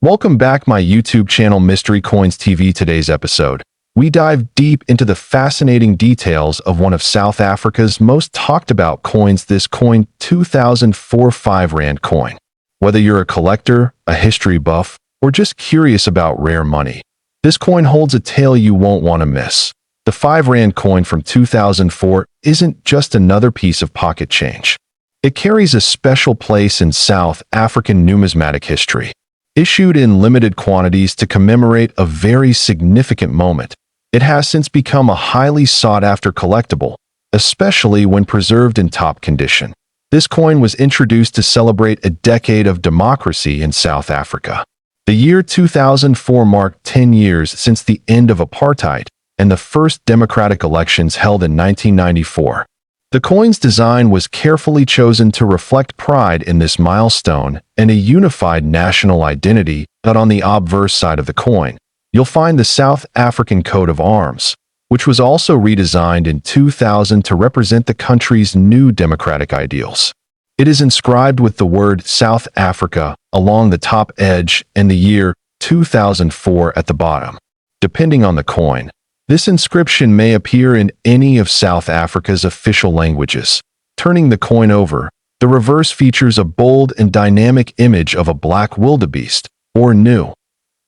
Welcome back my YouTube channel Mystery Coins TV. Today's episode, we dive deep into the fascinating details of one of South Africa's most talked about coins, this coin 2004 5 Rand coin. Whether you're a collector, a history buff, or just curious about rare money, this coin holds a tale you won't want to miss. The 5 Rand coin from 2004 isn't just another piece of pocket change. It carries a special place in South African numismatic history. Issued in limited quantities to commemorate a very significant moment, it has since become a highly sought-after collectible, especially when preserved in top condition. This coin was introduced to celebrate a decade of democracy in South Africa. The year 2004 marked 10 years since the end of apartheid and the first democratic elections held in 1994. The coin's design was carefully chosen to reflect pride in this milestone and a unified national identity. But on the obverse side of the coin, you'll find the South African coat of arms, which was also redesigned in 2000 to represent the country's new democratic ideals. It is inscribed with the word South Africa along the top edge and the year 2004 at the bottom. Depending on the coin, this inscription may appear in any of South Africa's official languages. Turning the coin over, the reverse features a bold and dynamic image of a black wildebeest, or gnu,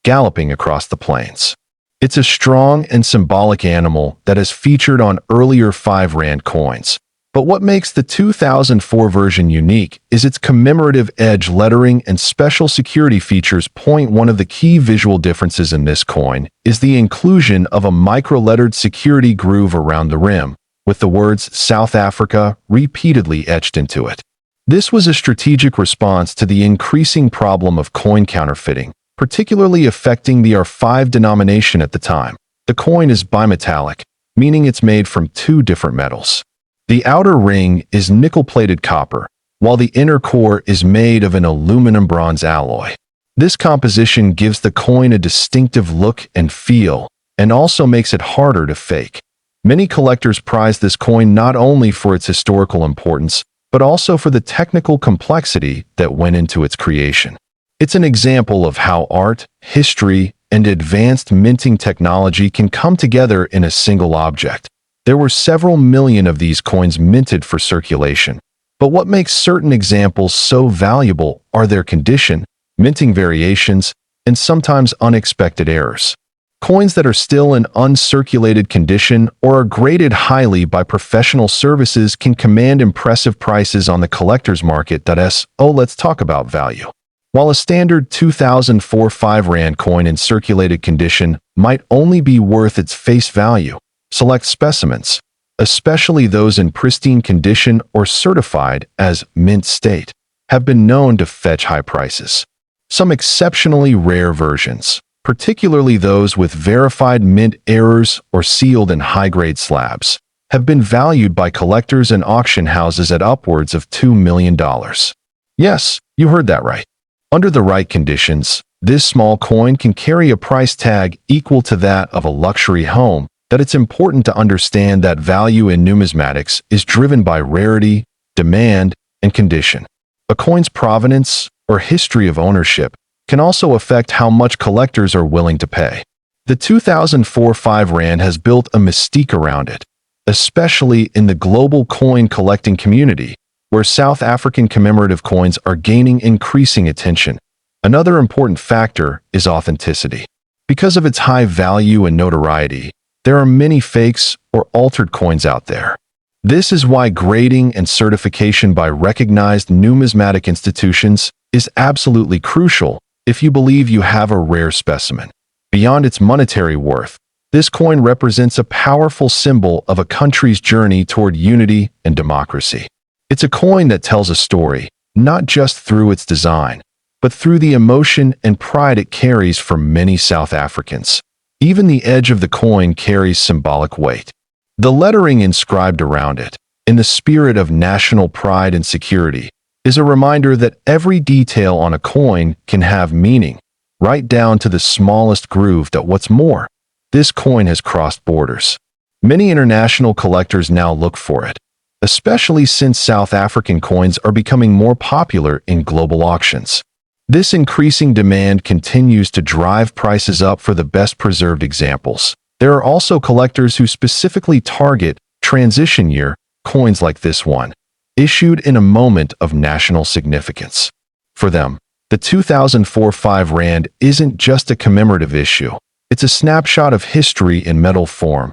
galloping across the plains. It's a strong and symbolic animal that is featured on earlier 5 Rand coins. But what makes the 2004 version unique is its commemorative edge lettering and special security features. One of the key visual differences in this coin is the inclusion of a micro-lettered security groove around the rim, with the words South Africa repeatedly etched into it. This was a strategic response to the increasing problem of coin counterfeiting, particularly affecting the R5 denomination at the time. The coin is bimetallic, meaning it's made from two different metals. The outer ring is nickel-plated copper, while the inner core is made of an aluminum-bronze alloy. This composition gives the coin a distinctive look and feel, and also makes it harder to fake. Many collectors prize this coin not only for its historical importance, but also for the technical complexity that went into its creation. It's an example of how art, history, and advanced minting technology can come together in a single object. There were several million of these coins minted for circulation, but what makes certain examples so valuable are their condition, minting variations, and sometimes unexpected errors. Coins that are still in uncirculated condition or are graded highly by professional services can command impressive prices on the collector's market. Let's talk about value. While a standard 2004 5 Rand coin in circulated condition might only be worth its face value, select specimens, especially those in pristine condition or certified as mint state, have been known to fetch high prices. Some exceptionally rare versions, particularly those with verified mint errors or sealed in high-grade slabs, have been valued by collectors and auction houses at upwards of $2 million. Yes, you heard that right. Under the right conditions, this small coin can carry a price tag equal to that of a luxury home. That it's important to understand that value in numismatics is driven by rarity, demand, and condition. A coin's provenance or history of ownership can also affect how much collectors are willing to pay. The 2004 5 Rand has built a mystique around it, especially in the global coin collecting community, where South African commemorative coins are gaining increasing attention. Another important factor is authenticity. Because of its high value and notoriety, there are many fakes or altered coins out there. This is why grading and certification by recognized numismatic institutions is absolutely crucial if you believe you have a rare specimen. Beyond its monetary worth, this coin represents a powerful symbol of a country's journey toward unity and democracy. It's a coin that tells a story, not just through its design, but through the emotion and pride it carries for many South Africans. Even the edge of the coin carries symbolic weight. The lettering inscribed around it, in the spirit of national pride and security, is a reminder that every detail on a coin can have meaning, right down to the smallest groove. What's more, this coin has crossed borders. Many international collectors now look for it, especially since South African coins are becoming more popular in global auctions. This increasing demand continues to drive prices up for the best preserved examples. There are also collectors who specifically target transition year coins like this one, issued in a moment of national significance. For them, the 2004 5 Rand isn't just a commemorative issue, it's a snapshot of history in metal form.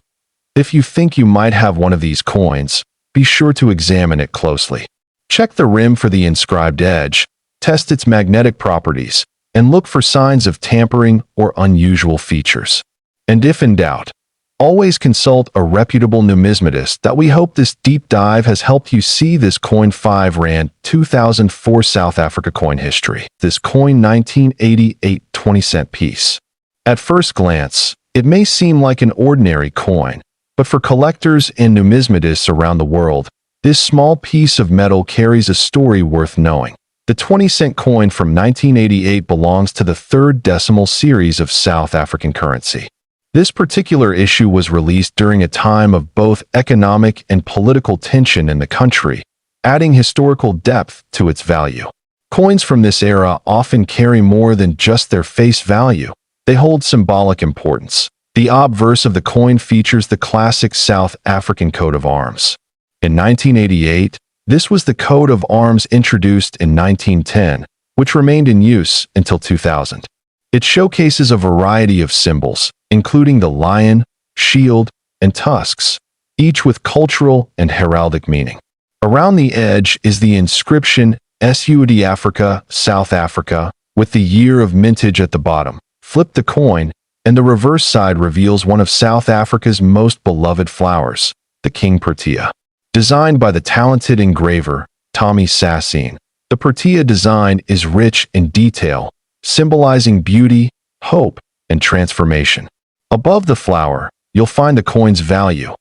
If you think you might have one of these coins, be sure to examine it closely. Check the rim for the inscribed edge, test its magnetic properties, and look for signs of tampering or unusual features. And if in doubt, always consult a reputable numismatist. We hope this deep dive has helped you see this coin 5 Rand 2004 South Africa coin history. This coin 1988 20-cent piece. At first glance, it may seem like an ordinary coin, but for collectors and numismatists around the world, this small piece of metal carries a story worth knowing. The 20-cent coin from 1988 belongs to the third decimal series of South African currency. This particular issue was released during a time of both economic and political tension in the country, adding historical depth to its value. Coins from this era often carry more than just their face value. They hold symbolic importance. The obverse of the coin features the classic South African coat of arms. In 1988, this was the coat of arms introduced in 1910, which remained in use until 2000. It showcases a variety of symbols, including the lion, shield, and tusks, each with cultural and heraldic meaning. Around the edge is the inscription SUD Africa, South Africa, with the year of mintage at the bottom. Flip the coin, and the reverse side reveals one of South Africa's most beloved flowers, the King Protea. Designed by the talented engraver, Tommy Sassine, the Protea design is rich in detail, symbolizing beauty, hope, and transformation. Above the flower, you'll find the coin's value.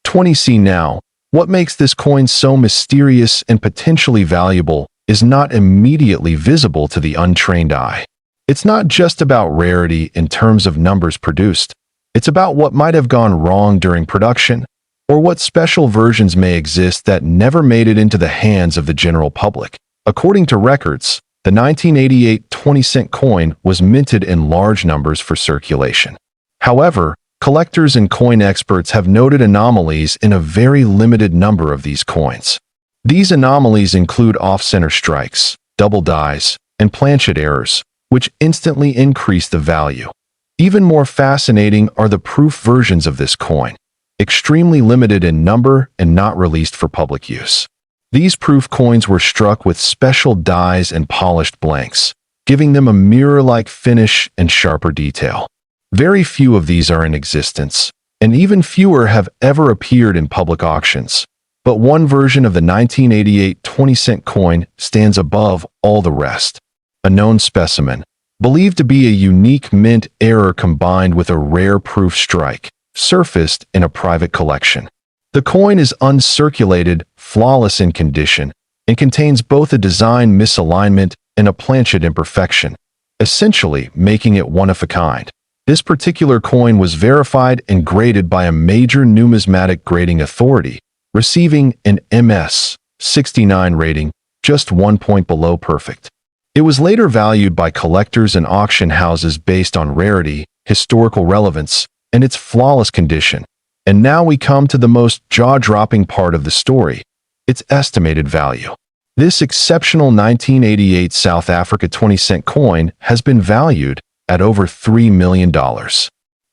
20C now, what makes this coin so mysterious and potentially valuable is not immediately visible to the untrained eye. It's not just about rarity in terms of numbers produced. It's about what might have gone wrong during production, or what special versions may exist that never made it into the hands of the general public. According to records, the 1988 20-cent coin was minted in large numbers for circulation. However, collectors and coin experts have noted anomalies in a very limited number of these coins. These anomalies include off-center strikes, double dies, and planchet errors, which instantly increase the value. Even more fascinating are the proof versions of this coin, extremely limited in number and not released for public use. These proof coins were struck with special dies and polished blanks, giving them a mirror-like finish and sharper detail. Very few of these are in existence, and even fewer have ever appeared in public auctions. But one version of the 1988 20-cent coin stands above all the rest. A known specimen, believed to be a unique mint error combined with a rare proof strike, surfaced in a private collection. The coin is uncirculated, flawless in condition, and contains both a design misalignment and a planchet imperfection, essentially making it one of a kind. This particular coin was verified and graded by a major numismatic grading authority, receiving an MS 69 rating, just 1 point below perfect. It was later valued by collectors and auction houses based on rarity, historical relevance, and its flawless condition. And now we come to the most jaw-dropping part of the story, its estimated value. This exceptional 1988 South Africa 20-cent coin has been valued at over $3 million.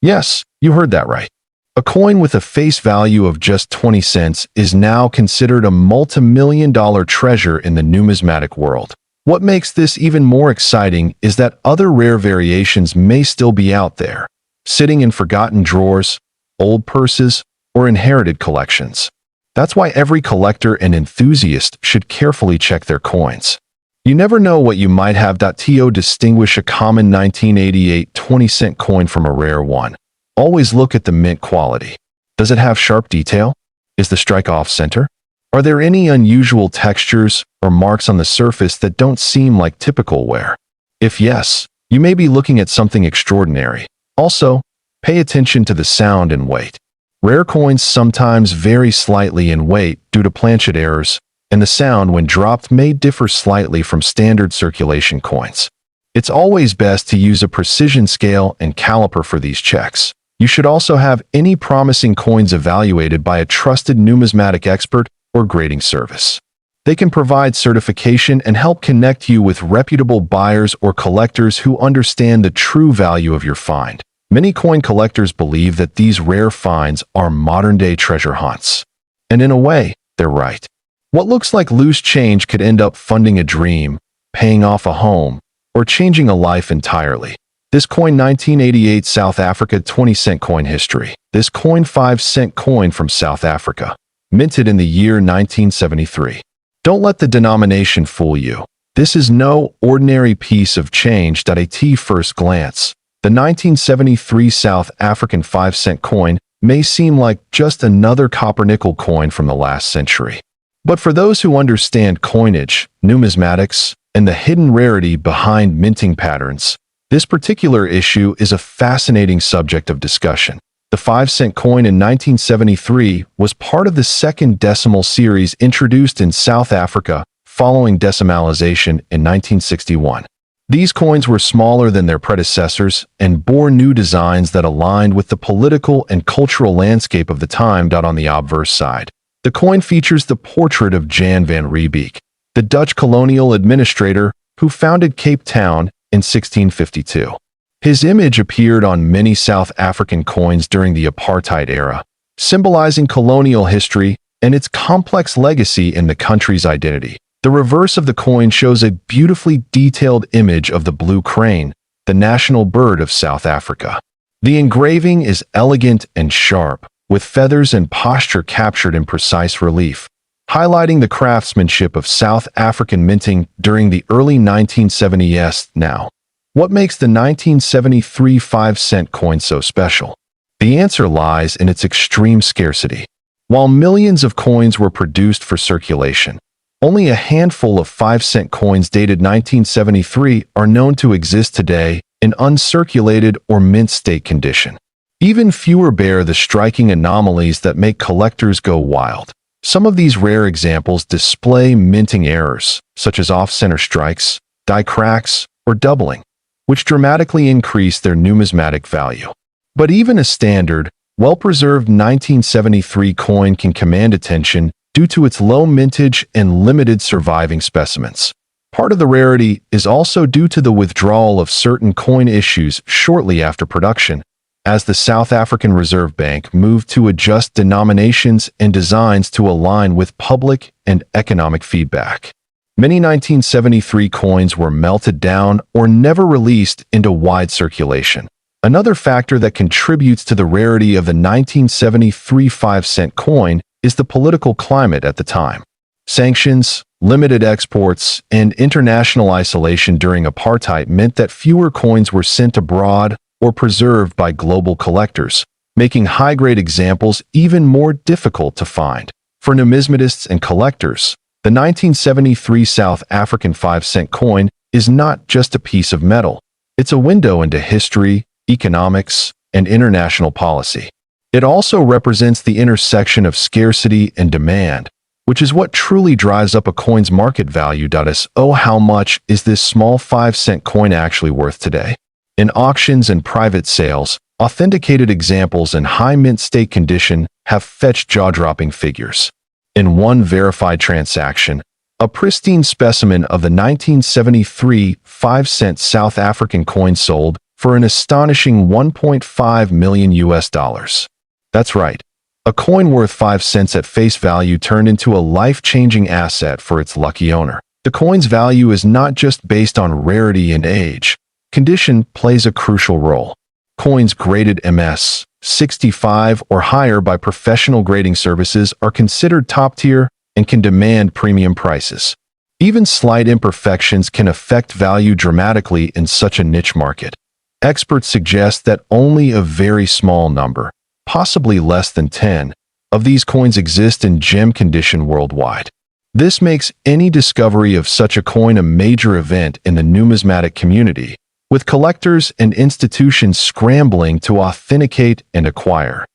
Yes, you heard that right. A coin with a face value of just 20 cents is now considered a multi-million-dollar treasure in the numismatic world. What makes this even more exciting is that other rare variations may still be out there, sitting in forgotten drawers, old purses, or inherited collections. That's why every collector and enthusiast should carefully check their coins. You never know what you might have. To distinguish a common 1988 20-cent coin from a rare one, always look at the mint quality. Does it have sharp detail? Is the strike off-center? Are there any unusual textures or marks on the surface that don't seem like typical wear? If yes, you may be looking at something extraordinary. Also, pay attention to the sound and weight. Rare coins sometimes vary slightly in weight due to planchet errors, and the sound when dropped may differ slightly from standard circulation coins. It's always best to use a precision scale and caliper for these checks. You should also have any promising coins evaluated by a trusted numismatic expert or grading service. They can provide certification and help connect you with reputable buyers or collectors who understand the true value of your find. Many coin collectors believe that these rare finds are modern-day treasure hunts. And in a way, they're right. What looks like loose change could end up funding a dream, paying off a home, or changing a life entirely. This coin 1988 South Africa 20-cent coin history. This coin 5-cent coin from South Africa, minted in the year 1973. Don't let the denomination fool you. This is no ordinary piece of change at first glance. The 1973 South African 5-cent coin may seem like just another copper-nickel coin from the last century. But for those who understand coinage, numismatics, and the hidden rarity behind minting patterns, this particular issue is a fascinating subject of discussion. The 5-cent coin in 1973 was part of the second decimal series introduced in South Africa following decimalization in 1961. These coins were smaller than their predecessors and bore new designs that aligned with the political and cultural landscape of the time. On the obverse side, the coin features the portrait of Jan van Riebeeck, the Dutch colonial administrator who founded Cape Town in 1652. His image appeared on many South African coins during the apartheid era, symbolizing colonial history and its complex legacy in the country's identity. The reverse of the coin shows a beautifully detailed image of the blue crane, the national bird of South Africa. The engraving is elegant and sharp, with feathers and posture captured in precise relief, highlighting the craftsmanship of South African minting during the early 1970s. Now, what makes the 1973 5-cent coin so special? The answer lies in its extreme scarcity. While millions of coins were produced for circulation, only a handful of 5-cent coins dated 1973 are known to exist today in uncirculated or mint state condition. Even fewer bear the striking anomalies that make collectors go wild. Some of these rare examples display minting errors, such as off-center strikes, die cracks, or doubling, which dramatically increase their numismatic value. But even a standard, well-preserved 1973 coin can command attention due to its low mintage and limited surviving specimens. Part of the rarity is also due to the withdrawal of certain coin issues shortly after production, as the South African Reserve Bank moved to adjust denominations and designs to align with public and economic feedback. Many 1973 coins were melted down or never released into wide circulation. Another factor that contributes to the rarity of the 1973 5-cent coin is the political climate at the time. Sanctions, limited exports, and international isolation during apartheid meant that fewer coins were sent abroad or preserved by global collectors, making high-grade examples even more difficult to find. For numismatists and collectors, the 1973 South African 5-cent coin is not just a piece of metal. It's a window into history, economics, and international policy. It also represents the intersection of scarcity and demand, which is what truly drives up a coin's market value. So how much is this small 5-cent coin actually worth today? In auctions and private sales, authenticated examples in high mint state condition have fetched jaw-dropping figures. In one verified transaction, a pristine specimen of the 1973 5-cent South African coin sold for an astonishing $1.5 million. That's right. A coin worth 5 cents at face value turned into a life-changing asset for its lucky owner. The coin's value is not just based on rarity and age. Condition plays a crucial role. Coins graded MS 65 or higher by professional grading services are considered top-tier and can demand premium prices. Even slight imperfections can affect value dramatically in such a niche market. Experts suggest that only a very small number, possibly less than 10, of these coins exist in gem condition worldwide. This makes any discovery of such a coin a major event in the numismatic community, with collectors and institutions scrambling to authenticate and acquire.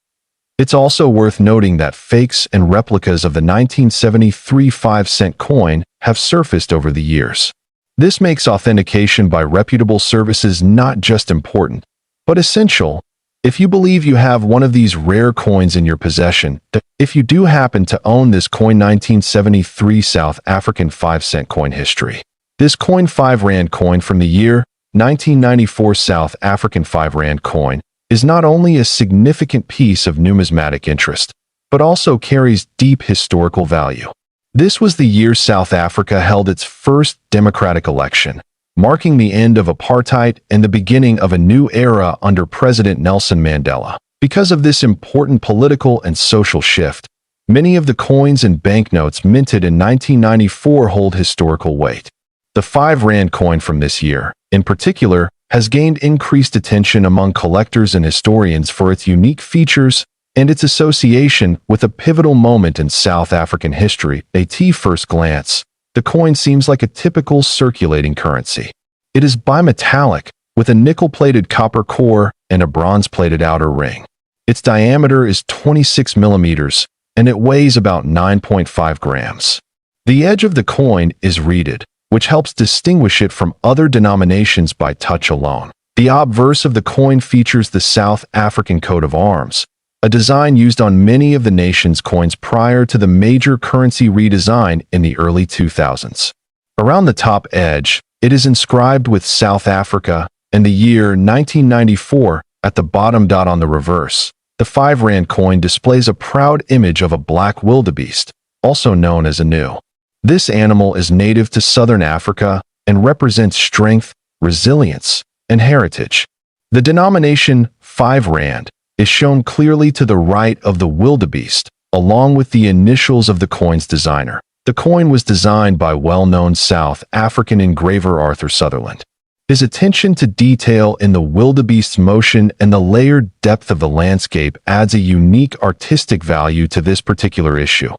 It's also worth noting that fakes and replicas of the 1973 5-cent coin have surfaced over the years. This makes authentication by reputable services not just important, but essential. If you believe you have one of these rare coins in your possession, if you do happen to own this coin, 1973 South African 5-cent coin history. This coin, 5 Rand coin from the year 1994 South African 5 Rand coin, is not only a significant piece of numismatic interest, but also carries deep historical value. This was the year South Africa held its first democratic election, marking the end of apartheid and the beginning of a new era under President Nelson Mandela. Because of this important political and social shift, many of the coins and banknotes minted in 1994 hold historical weight. The 5 Rand coin from this year, in particular, has gained increased attention among collectors and historians for its unique features and its association with a pivotal moment in South African history. At first glance, the coin seems like a typical circulating currency. It is bimetallic, with a nickel-plated copper core and a bronze-plated outer ring. Its diameter is 26 millimeters, and it weighs about 9.5 grams. The edge of the coin is reeded, which helps distinguish it from other denominations by touch alone. The obverse of the coin features the South African coat of arms, a design used on many of the nation's coins prior to the major currency redesign in the early 2000s. Around the top edge, it is inscribed with South Africa and the year 1994 at the bottom. On the reverse, the 5 Rand coin displays a proud image of a black wildebeest, also known as a gnu. This animal is native to southern Africa and represents strength, resilience, and heritage. The denomination 5 Rand is shown clearly to the right of the wildebeest, along with the initials of the coin's designer. The coin was designed by well-known South African engraver Arthur Sutherland. His attention to detail in the wildebeest's motion and the layered depth of the landscape adds a unique artistic value to this particular issue.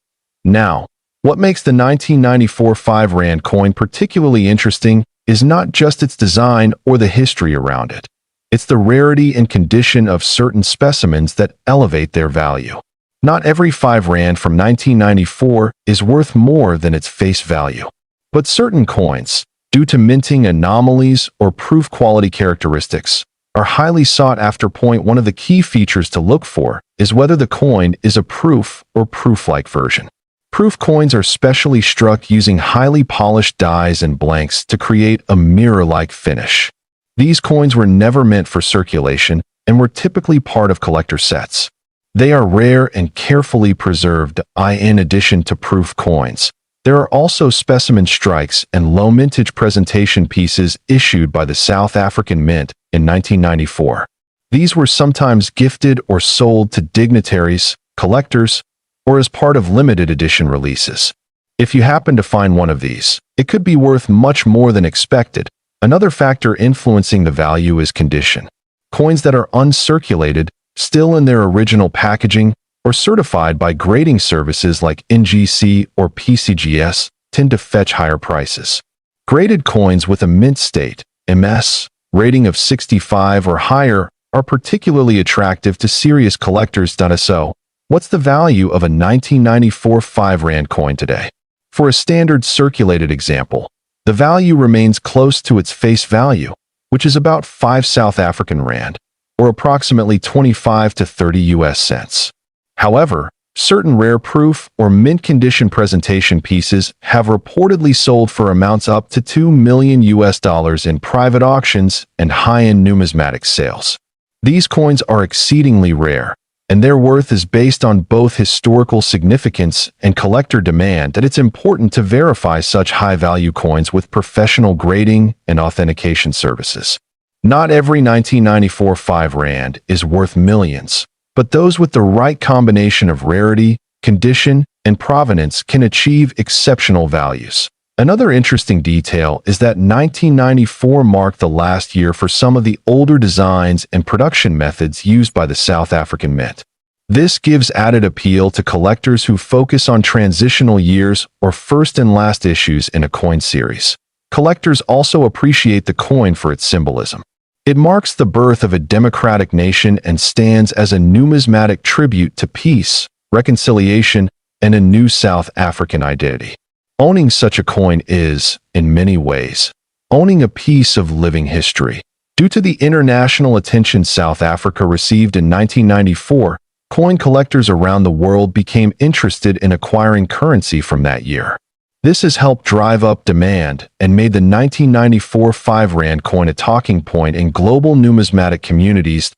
Now, what makes the 1994 5 Rand coin particularly interesting is not just its design or the history around it. It's the rarity and condition of certain specimens that elevate their value. Not every 5 Rand from 1994 is worth more than its face value. But certain coins, due to minting anomalies or proof quality characteristics, are highly sought after. One of the key features to look for is whether the coin is a proof or proof-like version. Proof coins are specially struck using highly polished dies and blanks to create a mirror-like finish. These coins were never meant for circulation and were typically part of collector sets. They are rare and carefully preserved. In addition to proof coins, there are also specimen strikes and low mintage presentation pieces issued by the South African Mint in 1994. These were sometimes gifted or sold to dignitaries, collectors, or as part of limited edition releases. If you happen to find one of these, it could be worth much more than expected. Another factor influencing the value is condition. Coins that are uncirculated, still in their original packaging, or certified by grading services like NGC or PCGS, tend to fetch higher prices. Graded coins with a mint state, MS, rating of 65 or higher are particularly attractive to serious collectors. So, what's the value of a 1994 5 Rand coin today? For a standard circulated example, the value remains close to its face value, which is about 5 South African Rand, or approximately 25 to 30 US cents. However, certain rare proof or mint condition presentation pieces have reportedly sold for amounts up to $2 million in private auctions and high-end numismatic sales. These coins are exceedingly rare, and their worth is based on both historical significance and collector demand. That it's important to verify such high-value coins with professional grading and authentication services. Not every 1994 5 Rand is worth millions, but those with the right combination of rarity, condition, and provenance can achieve exceptional values. Another interesting detail is that 1994 marked the last year for some of the older designs and production methods used by the South African Mint. This gives added appeal to collectors who focus on transitional years or first and last issues in a coin series. Collectors also appreciate the coin for its symbolism. It marks the birth of a democratic nation and stands as a numismatic tribute to peace, reconciliation, and a new South African identity. Owning such a coin is, in many ways, owning a piece of living history. Due to the international attention South Africa received in 1994, coin collectors around the world became interested in acquiring currency from that year. This has helped drive up demand and made the 1994 5 Rand coin a talking point in global numismatic communities.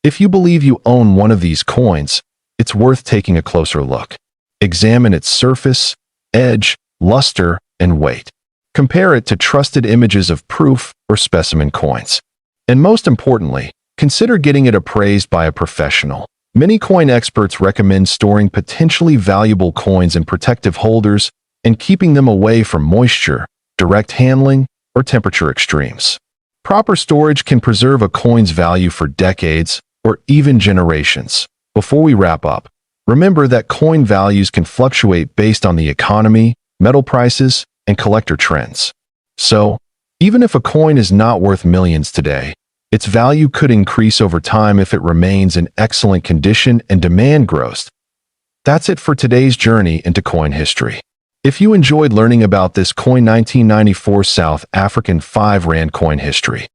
If you believe you own one of these coins, it's worth taking a closer look. Examine its surface, edge, luster, and weight. Compare it to trusted images of proof or specimen coins. And most importantly, consider getting it appraised by a professional. Many coin experts recommend storing potentially valuable coins in protective holders and keeping them away from moisture, direct handling, or temperature extremes. Proper storage can preserve a coin's value for decades or even generations. Before we wrap up, remember that coin values can fluctuate based on the economy, metal prices, and collector trends. So, even if a coin is not worth millions today, its value could increase over time if it remains in excellent condition and demand grows. That's it for today's journey into coin history. If you enjoyed learning about this coin 1994 South African 5 Rand coin history,